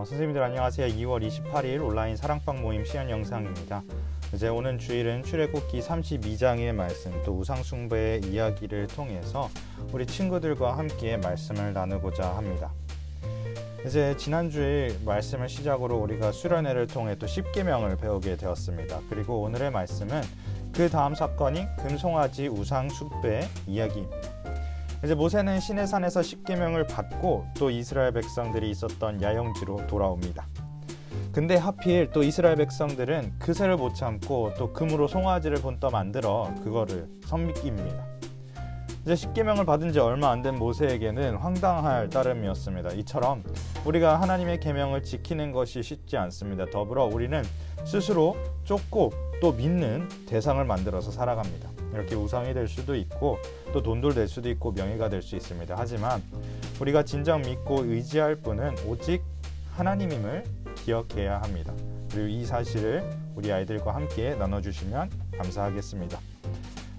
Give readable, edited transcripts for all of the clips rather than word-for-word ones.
선생님들 안녕하세요. 2월 28일 온라인 사랑방 모임 시연 영상입니다. 이제 오는 주일은 출애굽기 32장의 말씀, 또 우상숭배의 이야기를 통해서 우리 친구들과 함께 말씀을 나누고자 합니다. 이제 지난 주일 말씀을 시작으로 우리가 수련회를 통해 또 십계명을 배우게 되었습니다. 그리고 오늘의 말씀은 그 다음 사건인 금송아지 우상숭배 이야기입니다. 이제 모세는 시내산에서 십계명을 받고 또 이스라엘 백성들이 있었던 야영지로 돌아옵니다. 근데 하필 또 이스라엘 백성들은 그새를 못 참고 또 금으로 송아지를 본떠 만들어 그거를 섬깁니다. 이제 십계명을 받은 지 얼마 안 된 모세에게는 황당할 따름이었습니다. 이처럼 우리가 하나님의 계명을 지키는 것이 쉽지 않습니다. 더불어 우리는 스스로 쫓고 또 믿는 대상을 만들어서 살아갑니다. 이렇게 우상이 될 수도 있고 또 돈도 될 수도 있고 명예가 될 수 있습니다. 하지만 우리가 진정 믿고 의지할 분은 오직 하나님임을 기억해야 합니다. 그리고 이 사실을 우리 아이들과 함께 나눠주시면 감사하겠습니다.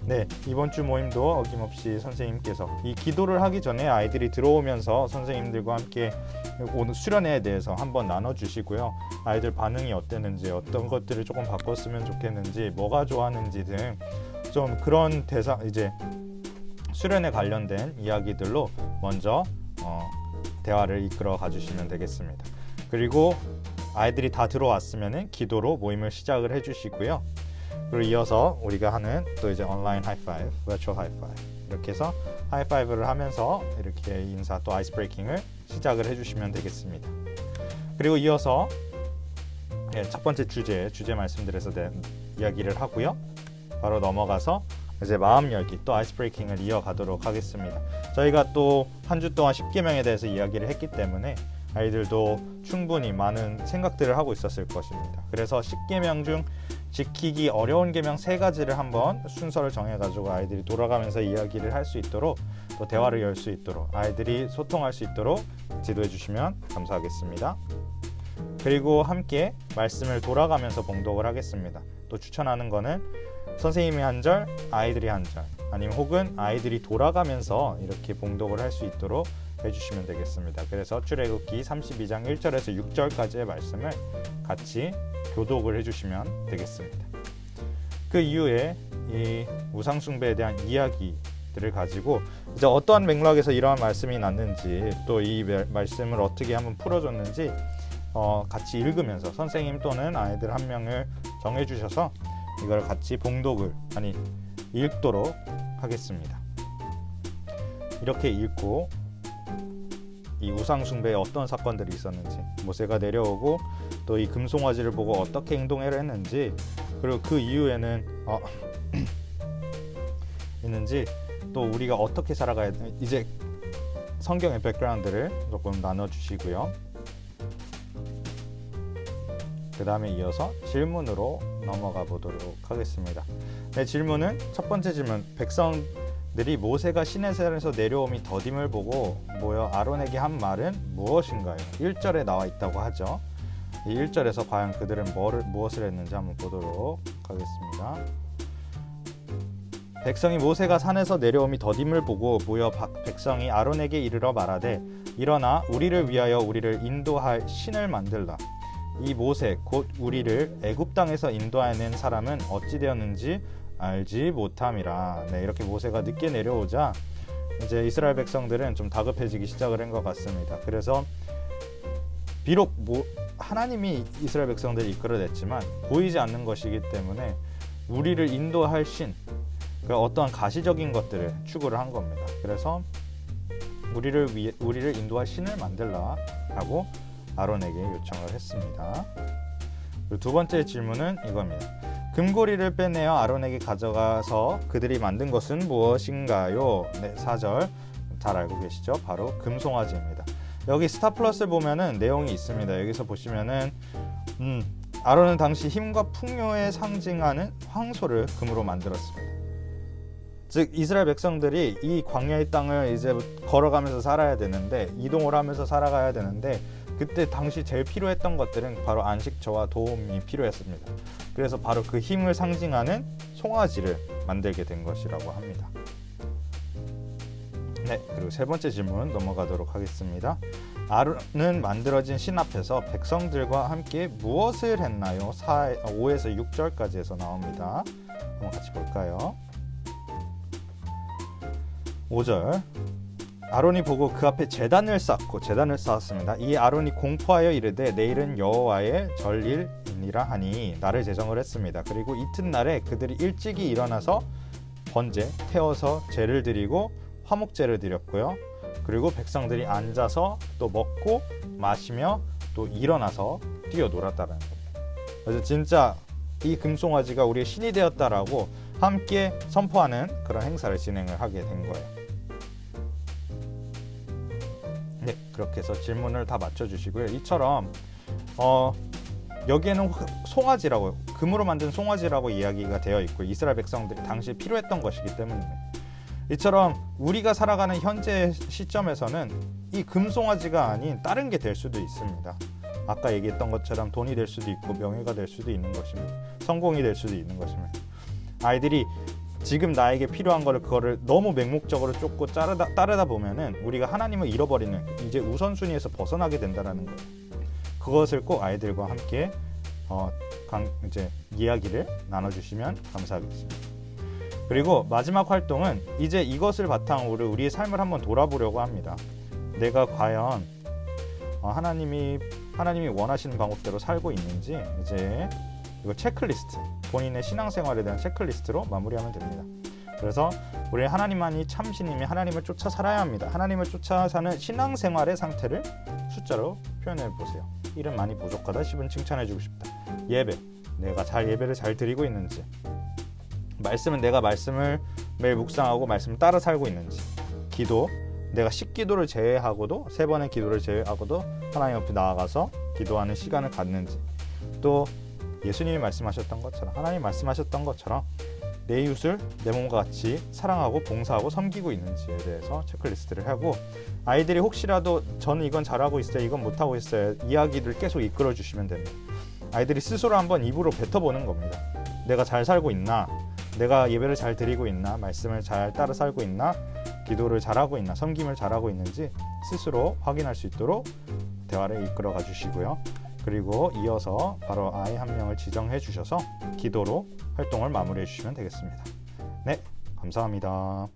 네, 이번 주 모임도 어김없이 선생님께서 이 기도를 하기 전에 아이들이 들어오면서 선생님들과 함께 오늘 수련회에 대해서 한번 나눠주시고요. 아이들 반응이 어땠는지, 어떤 것들을 조금 바꿨으면 좋겠는지, 뭐가 좋았는지 등 좀 그런 대상, 이제 수련회 관련된 이야기들로 먼저 대화를 이끌어 가주시면 되겠습니다. 그리고 아이들이 다 들어왔으면 기도로 모임을 시작을 해주시고요. 그리고 이어서 우리가 하는 또 이제 온라인 하이파이브, 버추얼 하이파이브, 이렇게 해서 하이파이브를 하면서 이렇게 인사 또 아이스 브레이킹을 시작을 해주시면 되겠습니다. 그리고 이어서 첫 번째 주제 말씀드려서 이야기를 하고요. 바로 넘어가서 이제 마음 열기 또 아이스 브레이킹을 이어가도록 하겠습니다. 저희가 또 한 주 동안 십계명에 대해서 이야기를 했기 때문에 아이들도 충분히 많은 생각들을 하고 있었을 것입니다. 그래서 십계명 중 지키기 어려운 계명 3가지를 한번 순서를 정해가지고 아이들이 돌아가면서 이야기를 할 수 있도록 또 대화를 열 수 있도록 아이들이 소통할 수 있도록 지도해 주시면 감사하겠습니다. 그리고 함께 말씀을 돌아가면서 봉독을 하겠습니다. 또 추천하는 거는 선생님이 한 절, 아이들이 한 절, 아니면 혹은 아이들이 돌아가면서 이렇게 봉독을 할 수 있도록 해주시면 되겠습니다. 그래서 출애굽기 32장 1절에서 6절까지의 말씀을 같이 교독을 해주시면 되겠습니다. 그 이후에 이 우상숭배에 대한 이야기들을 가지고 이제 어떠한 맥락에서 이러한 말씀이 났는지 또 이 말씀을 어떻게 한번 풀어줬는지 같이 읽으면서 선생님 또는 아이들 한 명을 정해주셔서 이걸 같이 봉독을 읽도록 하겠습니다. 이렇게 읽고 이 우상숭배에 어떤 사건들이 있었는지, 모세가 내려오고 또 이 금송아지를 보고 어떻게 행동을 했는지, 그리고 그 이후에는 있는지, 또 우리가 어떻게 살아가야 되는지, 이제 성경의 백그라운드를 조금 나눠주시고요. 그 다음에 이어서 질문으로 넘어가 보도록 하겠습니다. 네, 질문은 첫 번째 질문. 백성들이 모세가 시내산에서 내려오미 더딤을 보고 모여 아론에게 한 말은 무엇인가요? 1절에 나와 있다고 하죠. 이 1절에서 과연 그들은 무엇을 했는지 한번 보도록 하겠습니다. 백성이 모세가 산에서 내려오미 더딤을 보고 모여 백성이 아론에게 이르러 말하되 일어나 우리를 위하여 우리를 인도할 신을 만들라. 이 모세 곧 우리를 애굽 땅에서 인도하는 사람은 어찌 되었는지 알지 못함이라. 네, 이렇게 모세가 늦게 내려오자 이제 이스라엘 백성들은 좀 다급해지기 시작을 한 것 같습니다. 그래서 비록 하나님이 이스라엘 백성들을 이끌어냈지만 보이지 않는 것이기 때문에 우리를 인도할 신, 어떠한 가시적인 것들을 추구를 한 겁니다. 그래서 우리를 인도할 신을 만들라라고 아론에게 요청을 했습니다. 그리고 두 번째 질문은 이겁니다. 금고리를 빼내어 아론에게 가져가서 그들이 만든 것은 무엇인가요? 네, 4절 잘 알고 계시죠? 바로 금송아지입니다. 여기 스타 플러스를 보면은 내용이 있습니다. 여기서 보시면은 아론은 당시 힘과 풍요에 상징하는 황소를 금으로 만들었습니다. 즉 이스라엘 백성들이 이 광야의 땅을 이제 걸어가면서 살아야 되는데, 이동을 하면서 살아가야 되는데, 그때 당시 제일 필요했던 것들은 바로 안식처와 도움이 필요했습니다. 그래서 바로 그 힘을 상징하는 송아지를 만들게 된 것이라고 합니다. 네, 그리고 세 번째 질문 넘어가도록 하겠습니다. 아론은 만들어진 신 앞에서 백성들과 함께 무엇을 했나요? 5에서 6절까지 해서 나옵니다. 한번 같이 볼까요? 5절. 아론이 보고 그 앞에 제단을 쌓았습니다. 이 아론이 공포하여 이르되 내일은 여호와의 절일이니라 하니 날을 제정을 했습니다. 그리고 이튿날에 그들이 일찍이 일어나서 번제 태워서 제를 드리고 화목제를 드렸고요. 그리고 백성들이 앉아서 또 먹고 마시며 또 일어나서 뛰어놀았다라는 겁니다. 그래서 진짜 이 금송아지가 우리의 신이 되었다라고 함께 선포하는 그런 행사를 진행을 하게 된 거예요. 네, 그렇게 해서 질문을 다 맞춰주시고요. 이처럼 여기에는 송아지라고, 금으로 만든 송아지라고 이야기가 되어 있고 이스라엘 백성들이 당시 필요했던 것이기 때문입니다. 이처럼 우리가 살아가는 현재 시점에서는 이 금송아지가 아닌 다른 게 될 수도 있습니다. 아까 얘기했던 것처럼 돈이 될 수도 있고 명예가 될 수도 있는 것입니다. 성공이 될 수도 있는 것입니다. 아이들이 지금 나에게 필요한 거를 그거를 너무 맹목적으로 쫓고 따르다 보면은 우리가 하나님을 잃어버리는, 이제 우선순위에서 벗어나게 된다라는 거예요. 그것을 꼭 아이들과 함께 이제 이야기를 나눠주시면 감사하겠습니다. 그리고 마지막 활동은 이제 이것을 바탕으로 우리의 삶을 한번 돌아보려고 합니다. 내가 과연 하나님이 원하시는 방법대로 살고 있는지, 이제 이거 체크리스트, 본인의 신앙생활에 대한 체크리스트로 마무리하면 됩니다. 그래서 우리 하나님만이 참 신이며 하나님을 쫓아 살아야 합니다. 하나님을 쫓아 사는 신앙생활의 상태를 숫자로 표현해 보세요. 1은 많이 부족하다, 10은 칭찬해주고 싶다. 예배, 내가 예배를 잘 드리고 있는지, 말씀은 내가 말씀을 매일 묵상하고 말씀을 따라 살고 있는지, 기도, 내가 10기도를 제외하고도 3번의 기도를 제외하고도 하나님 앞에 나아가서 기도하는 시간을 갖는지, 또 예수님이 말씀하셨던 것처럼, 하나님 말씀하셨던 것처럼 내 이웃을 내 몸과 같이 사랑하고 봉사하고 섬기고 있는지에 대해서 체크리스트를 하고, 아이들이 혹시라도 저는 이건 잘하고 있어요, 이건 못하고 있어요, 이야기를 계속 이끌어 주시면 됩니다. 아이들이 스스로 한번 입으로 뱉어보는 겁니다. 내가 잘 살고 있나, 내가 예배를 잘 드리고 있나, 말씀을 잘 따라 살고 있나, 기도를 잘하고 있나, 섬김을 잘하고 있는지 스스로 확인할 수 있도록 대화를 이끌어 가 주시고요. 그리고 이어서 바로 아이 한 명을 지정해 주셔서 기도로 활동을 마무리해 주시면 되겠습니다. 네, 감사합니다.